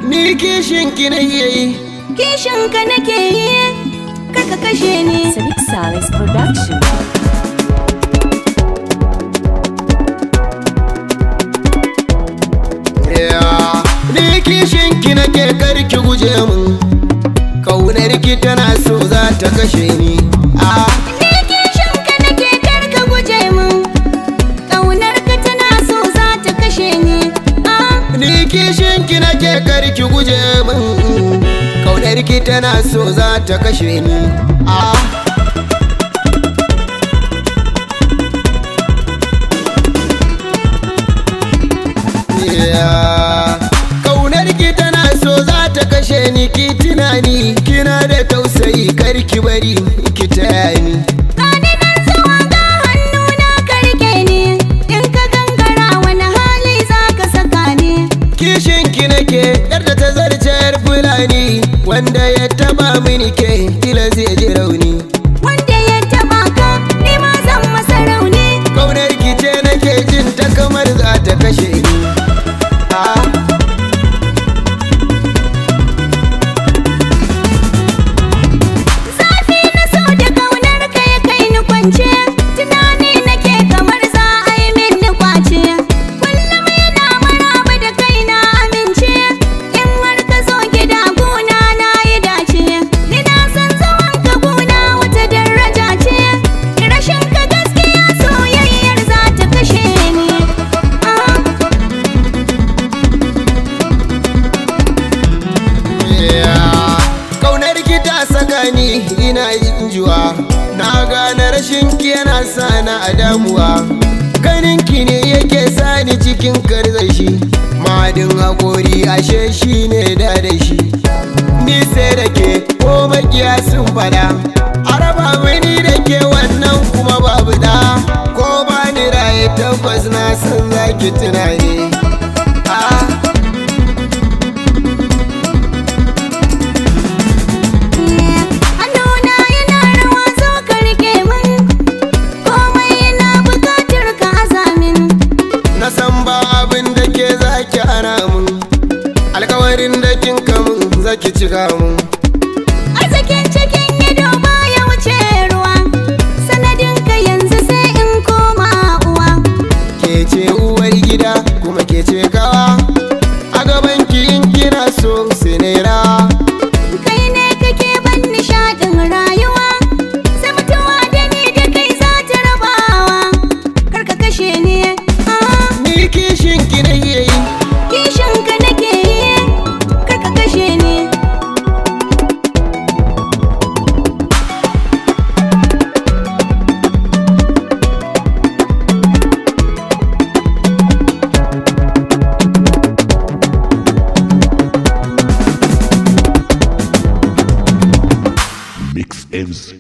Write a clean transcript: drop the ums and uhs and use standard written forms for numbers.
Ni kishinki nake yi. Kishinka nake yi, kar ka kashe ni. Sadiq Saleh's production. Ni kishinki nake karki guje mun, kaunarki tana so za ta kashe ni. Ni kishinka nake kar ka guje mun, ƙaunarka tana so za ta kashe ni. Ni kishinki nake karki guje mun, kaunarki tana so za ta kashe ni. Kaunarki tana so za ta kashe ni, ki tunani kina da tausayi karki bari ki taya ni. Gani nan zuwa ga hannuna ka rike ni, in ka gangara wani hali za ka saka ni. Kishinki nake yarda ta zarce yar Fulani, wanda ya taba mini ke kila zai ji rauni. Wanda ya taba ka ni ma zan masa rauni. Kaunarki ce nake jin ta kamar za ta kashe ni. Zafi na so da ƙaunar ka ya kai ni kwance, tunani nake kamar za a yi min kwace. Kullum yana maraba da kai na amince, in har ka zo gida gona na yi dace. Ni na san zaman ka gona wata daraja ce, rashin ka gaskiya soyayyar za ta kashe ni. Kaunarki ta saka ni ina injuwa, na gane rashin ki yana sa na a damuwa. Ganinki ne yake sani cikin karzashi, madin haƙori ashe shi ne da shi. Ni sai da ke ko makiya sun fada, a raba mini da ke wannan kuma babu da. Ko ba ni raye tabbas na san zaki tunani. Hannuna yana rawa zo ka rike min, komai yana buƙatar ka azamin. Na san ba abin da ke zaki hana mun, alkawarin da kin kamun zaki cika mun. Arzikin cikin ido baya wuce ruwa, sanadin ka yanzu sai in koma uwa. Ke ce uwar gida kuma ke ce kawa, a gaban ki in kina so sai na yi rawa. Kai ne kake ban nishaɗin rayuwa, sai mutuwa da ni da kai za ta rabawa. Kar ka kashe ni, Ni kishinki nake yi. kishinka nake yi, kar ka kashe ni. Mix M's